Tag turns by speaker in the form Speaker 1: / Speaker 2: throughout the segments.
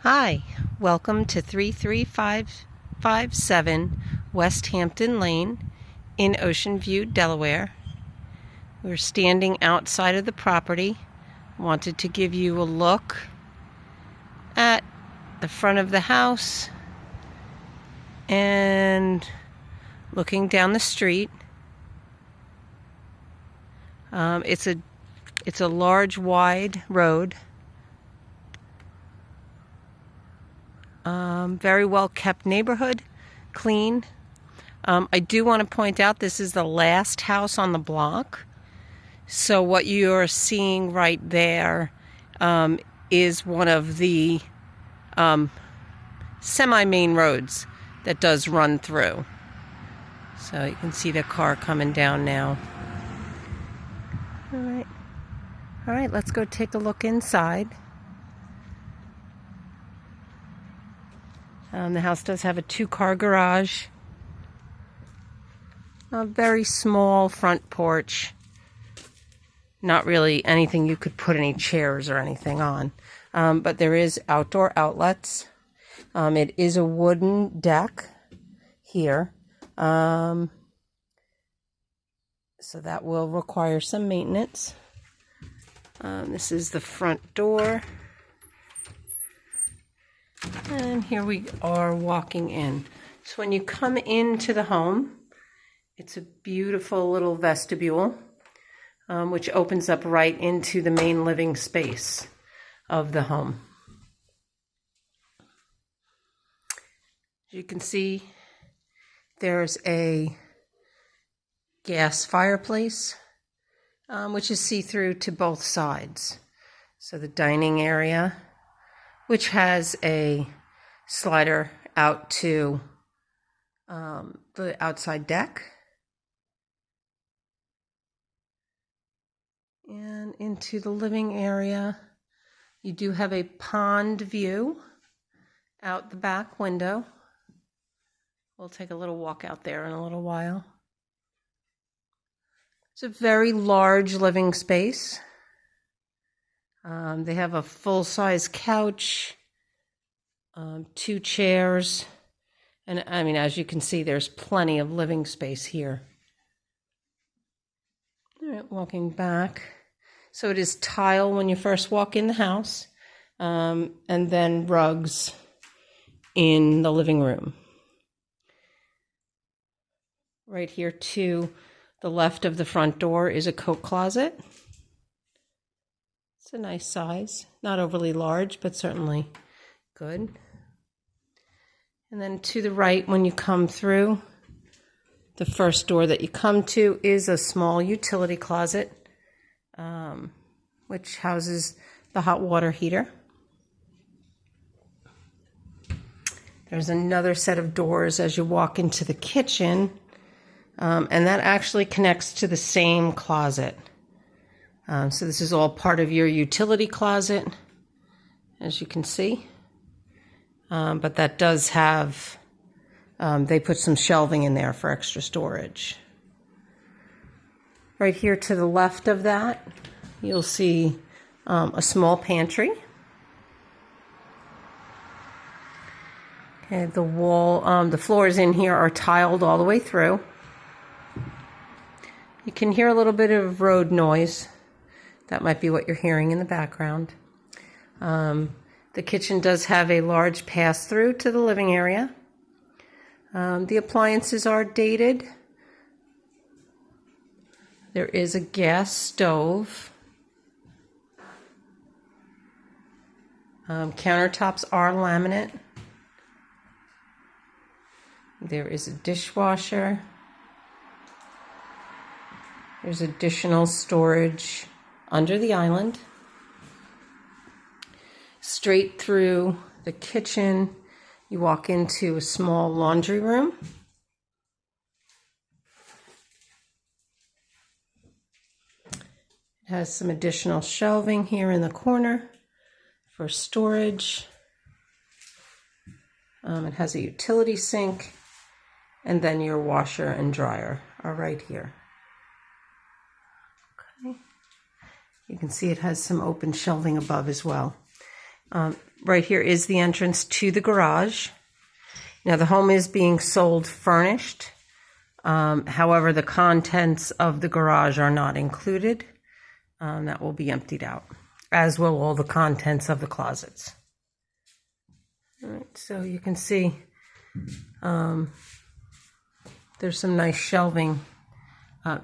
Speaker 1: Hi, welcome to 33557 Westhampton Lane in Ocean View, Delaware. We're standing outside of the property. Wanted to give you a look at the front of the house and looking down the street. It's a large, wide road. Very well kept neighborhood, clean. I do want to point out this is the last house on the block. So what you're seeing right there is one of the semi-main roads that does run through. So you can see the car coming down now. All right, let's go take a look inside. The house does have a 2-car garage, a very small front porch, not really anything you could put any chairs or anything on, but there is outdoor outlets. It is a wooden deck here, so that will require some maintenance. This is the front door. And here we are walking in. So when you come into the home, it's a beautiful little vestibule, which opens up right into the main living space of the home. As you can see, there's a gas fireplace, which is see-through to both sides. So the dining area, which has a slider out to the outside deck and into the living area. You do have a pond view out the back window. We'll take a little walk out there in a little while. It's a very large living space. They have a full-size couch, 2 chairs, and I mean, as you can see, there's plenty of living space here. All right, walking back. So it is tile when you first walk in the house, and then rugs in the living room. Right here to the left of the front door is a coat closet. It's a nice size, not overly large, but certainly good. And then to the right, when you come through, the first door that you come to is a small utility closet, which houses the hot water heater. There's another set of doors as you walk into the kitchen, and that actually connects to the same closet. So this is all part of your utility closet, as you can see. But that does have, they put some shelving in there for extra storage. Right here to the left of that, you'll see a small pantry. Okay, the floors in here are tiled all the way through. You can hear a little bit of road noise. That might be what you're hearing in the background. The kitchen does have a large pass-through to the living area. The appliances are dated. There is a gas stove. Countertops are laminate. There is a dishwasher. There's additional storage under the island. Straight through the kitchen, you walk into a small laundry room. It has some additional shelving here in the corner for storage. It has a utility sink, and then your washer and dryer are right here. Okay. You can see it has some open shelving above as well. Right here is the entrance to the garage. Now the home is being sold furnished. However, the contents of the garage are not included. That will be emptied out, as will all the contents of the closets. All right, so you can see there's some nice shelving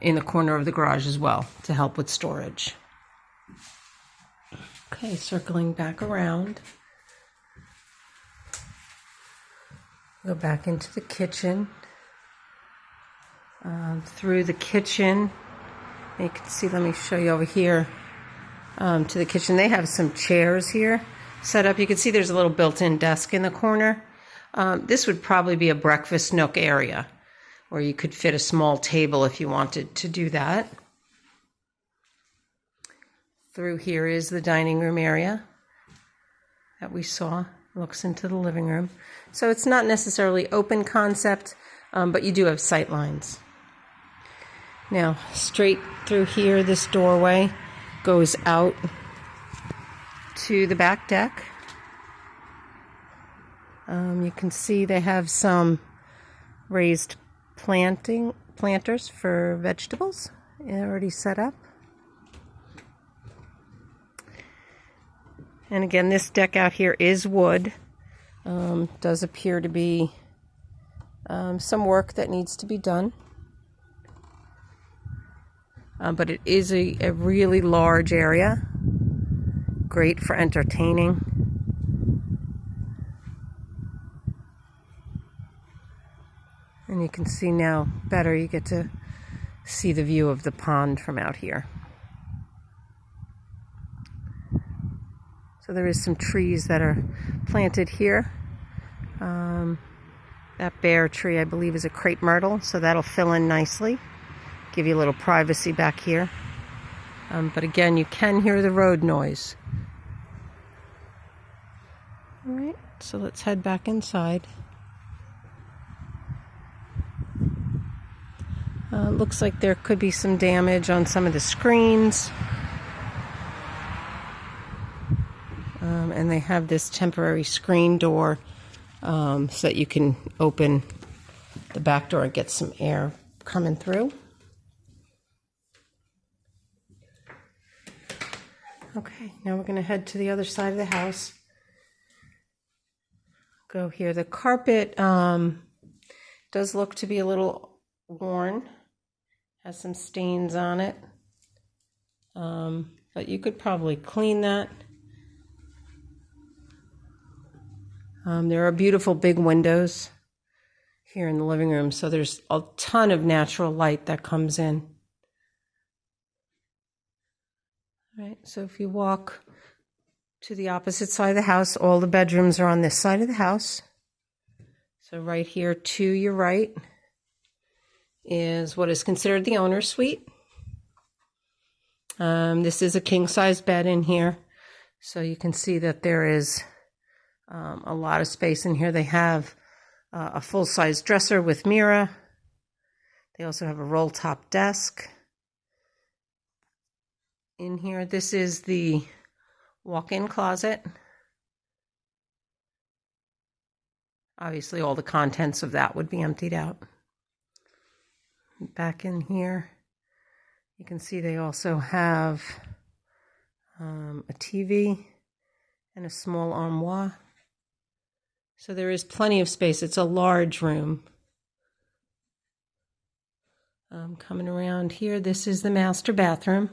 Speaker 1: in the corner of the garage as well to help with storage. Okay, circling back around. Go back into the kitchen. Through the kitchen, you can see, let me show you over here to the kitchen. They have some chairs here set up. You can see there's a little built-in desk in the corner. This would probably be a breakfast nook area where you could fit a small table if you wanted to do that. Through here is the dining room area that we saw. Looks into the living room. So it's not necessarily open concept, but you do have sight lines. Now, straight through here, this doorway goes out to the back deck. You can see they have some raised planters for vegetables already set up. And again, this deck out here is wood. Does appear to be some work that needs to be done. But it is a really large area. Great for entertaining. And you can see now better, you get to see the view of the pond from out here. So there is some trees that are planted here. That bare tree, I believe, is a crepe myrtle, so that'll fill in nicely. Give you a little privacy back here. But again, you can hear the road noise. All right, so let's head back inside. Looks like there could be some damage on some of the screens. And they have this temporary screen door so that you can open the back door and get some air coming through. Okay, now we're going to head to the other side of the house. Go here. The carpet does look to be a little worn. Has some stains on it. But you could probably clean that. There are beautiful big windows here in the living room, so there's a ton of natural light that comes in. All right, so if you walk to the opposite side of the house, all the bedrooms are on this side of the house. So right here to your right is what is considered the owner's suite. This is a king-size bed in here, so you can see that there is a lot of space in here. They have a full-size dresser with mirror. They also have a roll-top desk in here. This is the walk-in closet. Obviously, all the contents of that would be emptied out. Back in here, you can see they also have a TV and a small armoire. So there is plenty of space. It's a large room. Coming around here, this is the master bathroom.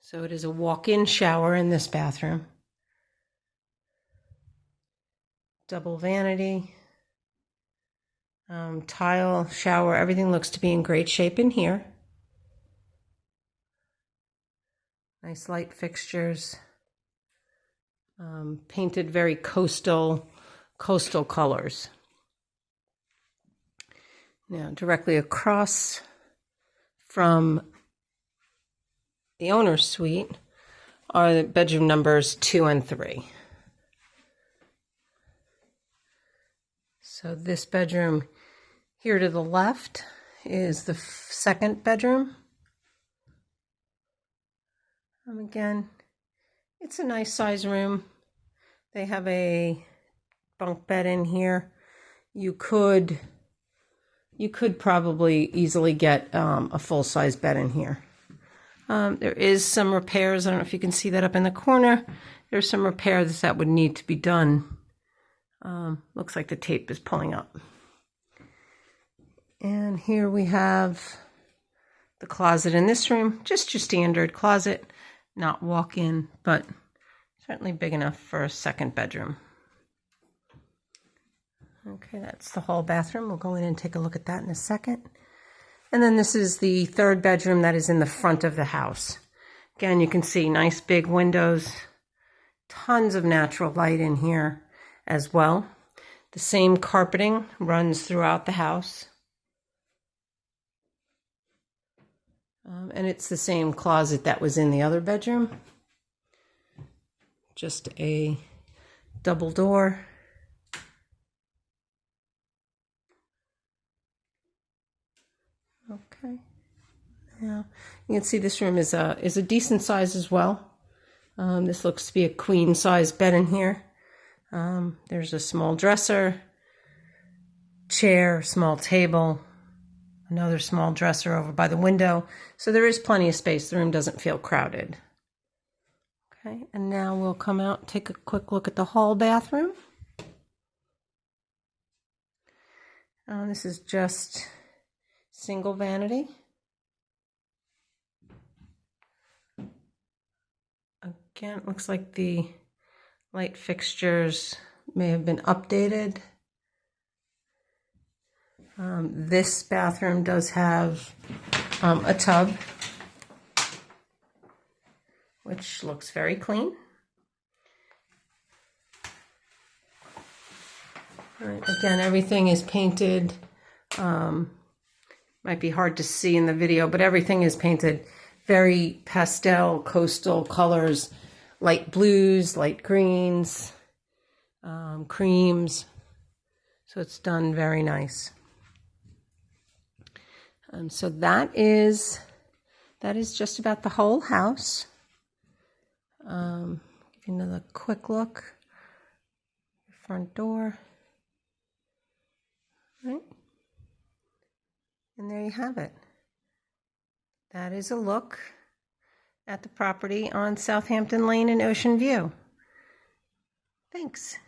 Speaker 1: So it is a walk-in shower in this bathroom. Double vanity, tile, shower, everything looks to be in great shape in here. Nice light fixtures. Painted very coastal colors. Now, directly across from the owner's suite are bedroom numbers 2 and 3. So this bedroom here to the left is the second bedroom. Again, It's a nice size room. They have a bunk bed in here. You could probably easily get a full-size bed in here. There is some repairs. I don't know if you can see that up in the corner. There's some repairs that would need to be done. Looks like the tape is pulling up. And here we have the closet in this room. Just your standard closet, not walk-in, but certainly big enough for a second bedroom. Okay, that's the hall bathroom. We'll go in and take a look at that in a second. And then this is the third bedroom that is in the front of the house. Again, you can see nice big windows, tons of natural light in here as well. The same carpeting runs throughout the house. And it's the same closet that was in the other bedroom. Just a double door. Okay. Now you can see this room is a decent size as well. This looks to be a queen size bed in here. There's a small dresser, chair, small table, another small dresser over by the window. So there is plenty of space. The room doesn't feel crowded. Okay, and now we'll come out and take a quick look at the hall bathroom. This is just single vanity. Again, it looks like the light fixtures may have been updated. This bathroom does have a tub, which looks very clean. All right, again, everything is painted. Might be hard to see in the video, but everything is painted very pastel, coastal colors, light blues, light greens, creams. So it's done very nice. So that is just about the whole house. Give you another quick look. Front door. Right. And there you have it. That is a look at the property on Southampton Lane in Ocean View. Thanks.